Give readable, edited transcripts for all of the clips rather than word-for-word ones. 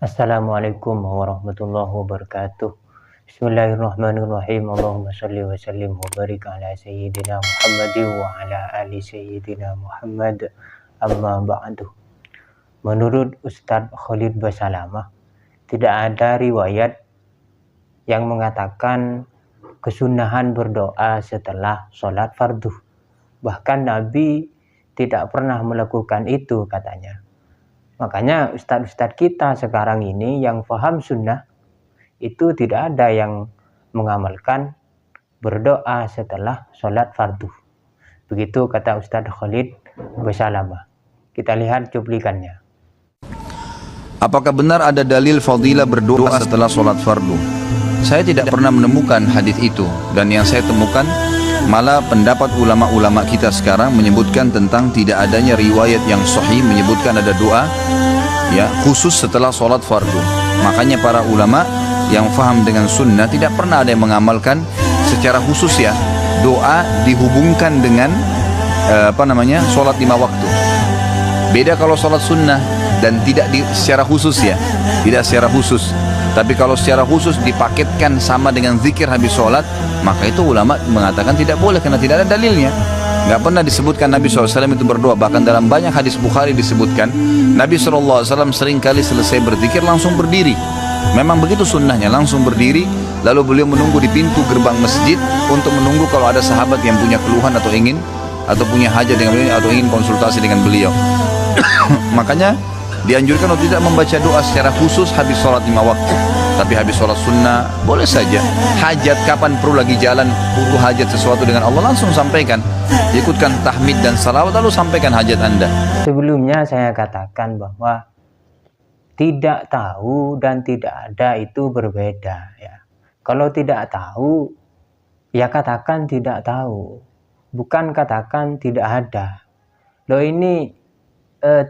Assalamualaikum warahmatullahi wabarakatuh. Bismillahirrahmanirrahim. Allahumma shalli wa sallim wa barik ala sayyidina Muhammadin wa ala ali sayyidina Muhammad. Amma ba'du. Menurut Ustadz Khalid Basalamah, tidak ada riwayat yang mengatakan kesunahan berdoa setelah sholat fardu. Bahkan Nabi tidak pernah melakukan itu, katanya. Makanya ustadz-ustadz kita sekarang ini yang paham sunnah itu tidak ada yang mengamalkan berdoa setelah sholat fardu. Begitu kata Ustadz Khalid Basalamah. Kita lihat cuplikannya. Apakah benar ada dalil fadilah berdoa setelah sholat fardu? Saya tidak pernah menemukan hadis itu, dan yang saya temukan malah pendapat ulama-ulama kita sekarang menyebutkan tentang tidak adanya riwayat yang sahih menyebutkan ada doa khusus setelah sholat fardu. Makanya para ulama yang faham dengan sunnah tidak pernah ada yang mengamalkan secara khusus doa dihubungkan dengan sholat 5 waktu. Beda kalau sholat sunnah dan tidak secara khusus tidak secara khusus. Tapi kalau secara khusus dipaketkan sama dengan zikir habis sholat, maka itu ulama mengatakan tidak boleh karena tidak ada dalilnya. Nggak pernah disebutkan Nabi SAW itu berdoa. Bahkan dalam banyak hadis Bukhari disebutkan Nabi SAW seringkali selesai berzikir langsung berdiri. Memang begitu sunnahnya, langsung berdiri. Lalu beliau menunggu di pintu gerbang masjid untuk menunggu kalau ada sahabat yang punya keluhan atau punya hajat dengan beliau atau ingin konsultasi dengan beliau. Makanya dianjurkan untuk tidak membaca doa secara khusus habis sholat 5 waktu. Tapi habis sholat sunnah boleh saja. Hajat kapan perlu lagi jalan, butuh hajat sesuatu dengan Allah, langsung sampaikan. Ikutkan tahmid dan salawat lalu sampaikan hajat Anda. Sebelumnya saya katakan bahwa tidak tahu dan tidak ada itu berbeda Kalau tidak tahu katakan tidak tahu, bukan katakan tidak ada. Loh ini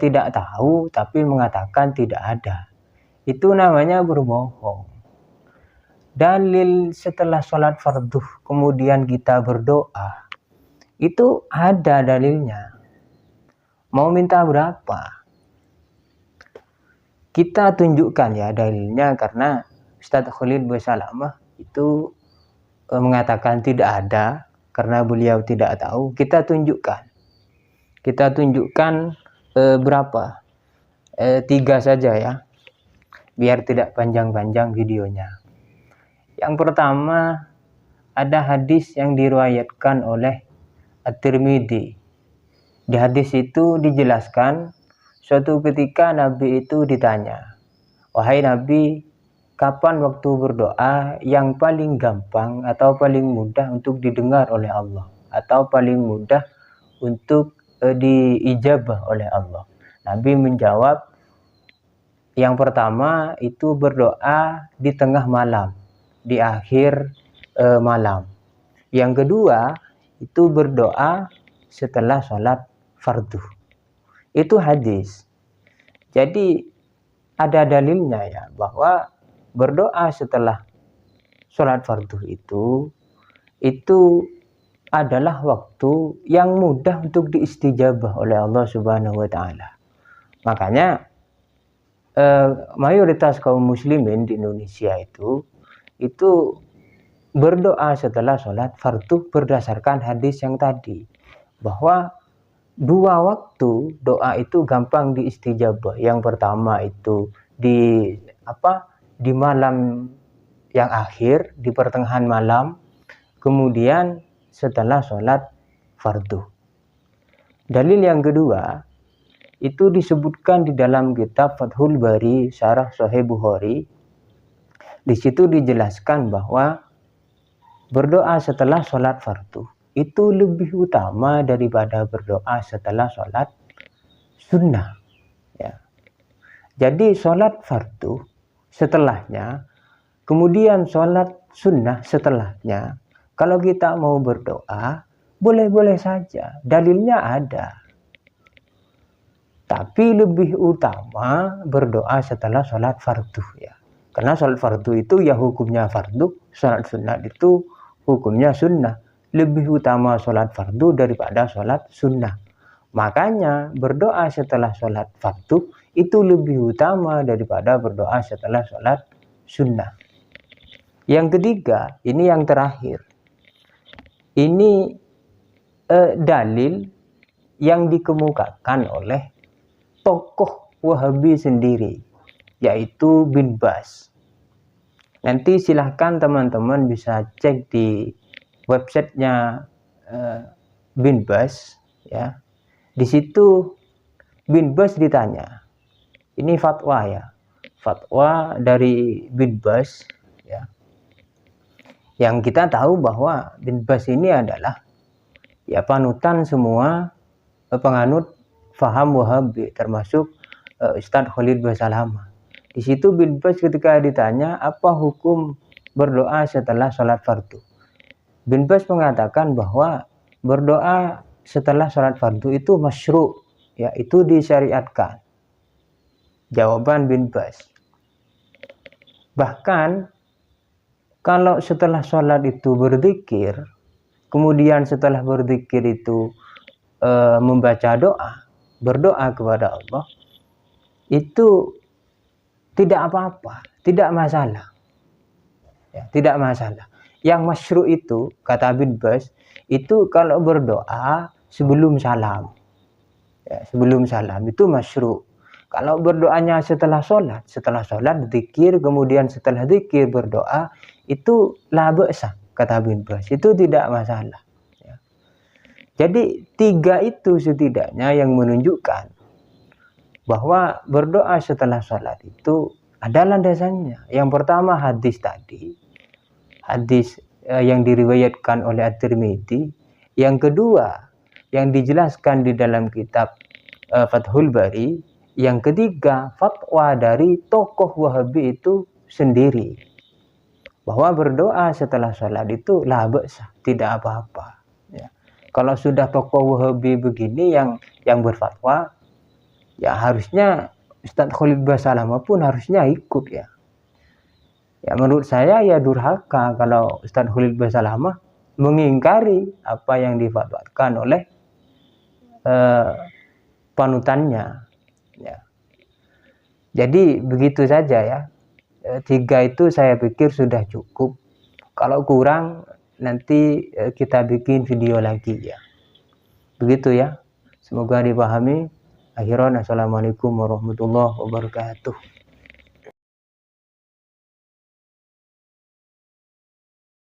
tidak tahu tapi mengatakan tidak ada, itu namanya berbohong. Dalil setelah sholat fardu kemudian kita berdoa itu ada dalilnya. Mau minta berapa? Kita tunjukkan dalilnya, karena Ustadz Khalid Basalamah itu mengatakan tidak ada karena beliau tidak tahu. Kita tunjukkan berapa? 3 saja biar tidak panjang-panjang videonya. Yang pertama, ada hadis yang diriwayatkan oleh At-Tirmidzi. Di hadis itu dijelaskan suatu ketika Nabi itu ditanya, "Wahai Nabi, kapan waktu berdoa yang paling gampang atau paling mudah untuk didengar oleh Allah atau paling mudah untuk diijabah oleh Allah?" Nabi menjawab, yang pertama itu berdoa di tengah malam, di akhir malam. Yang kedua itu berdoa setelah sholat fardu. Itu hadis. Jadi ada dalilnya bahwa berdoa setelah sholat fardu itu adalah waktu yang mudah untuk diistijabah oleh Allah Subhanahu wa Ta'ala. Makanya mayoritas kaum muslimin di Indonesia itu berdoa setelah sholat fardu berdasarkan hadis yang tadi, bahwa 2 waktu doa itu gampang diistijabah. Yang pertama itu di malam yang akhir, di pertengahan malam, kemudian setelah sholat fardu. Dalil yang kedua itu disebutkan di dalam kitab Fathul Bari Syarah Sahih Bukhari. Di situ dijelaskan bahwa berdoa setelah sholat fardu itu lebih utama daripada berdoa setelah sholat sunnah. Jadi sholat fardu setelahnya, kemudian sholat sunnah setelahnya. Kalau kita mau berdoa, boleh-boleh saja, dalilnya ada. Tapi lebih utama berdoa setelah sholat fardu Karena sholat fardu itu hukumnya fardu, sholat sunnah itu hukumnya sunnah. Lebih utama sholat fardu daripada sholat sunnah. Makanya berdoa setelah sholat fardu itu lebih utama daripada berdoa setelah sholat sunnah. Yang ketiga, ini yang terakhir. Ini dalil yang dikemukakan oleh tokoh Wahabi sendiri, yaitu Bin Baz. Nanti silahkan teman-teman bisa cek di websitenya Bin Baz, ya. Di situ Bin Baz ditanya, ini fatwa ya, fatwa dari Bin Baz, ya. Yang kita tahu bahwa Bin Baz ini adalah ya panutan semua penganut faham Wahabi, termasuk Ustadz Khalid Basalamah. Di situ Bin Baz ketika ditanya apa hukum berdoa setelah sholat fardu, Bin Baz mengatakan bahwa berdoa setelah sholat fardu itu masyru', ya, itu disyariatkan. Jawaban Bin Baz. Bahkan kalau setelah sholat itu berzikir, kemudian setelah berzikir itu membaca doa, berdoa kepada Allah, itu tidak apa-apa, tidak masalah, ya, tidak masalah. Yang masyru' itu, kata Bin Baz, itu kalau berdoa sebelum salam, ya, sebelum salam itu masyru'. Kalau berdoanya setelah sholat zikir, kemudian setelah zikir berdoa, itu la ba'sa, kata Bin Baz, itu tidak masalah, ya. Jadi 3 itu setidaknya yang menunjukkan bahwa berdoa setelah sholat itu ada landasannya. Yang pertama hadis tadi, hadis yang diriwayatkan oleh At-Tirmidzi. Yang kedua yang dijelaskan di dalam kitab Fathul Bari. Yang ketiga fatwa dari tokoh Wahabi itu sendiri, bahwa berdoa setelah sholat itu la ba'sa, tidak apa-apa, ya. Kalau sudah tokoh Wahabi begini yang berfatwa, ya harusnya Ustadz Khalid Basalamah pun harusnya ikut, ya. Ya menurut saya ya durhaka kalau Ustadz Khalid Basalamah mengingkari apa yang difatwakan oleh panutannya, ya. Jadi begitu saja ya. 3 itu saya pikir sudah cukup. Kalau kurang nanti kita bikin video lagi, ya. Begitu ya. Semoga dipahami. Akhiran, assalamualaikum warahmatullahi wabarakatuh.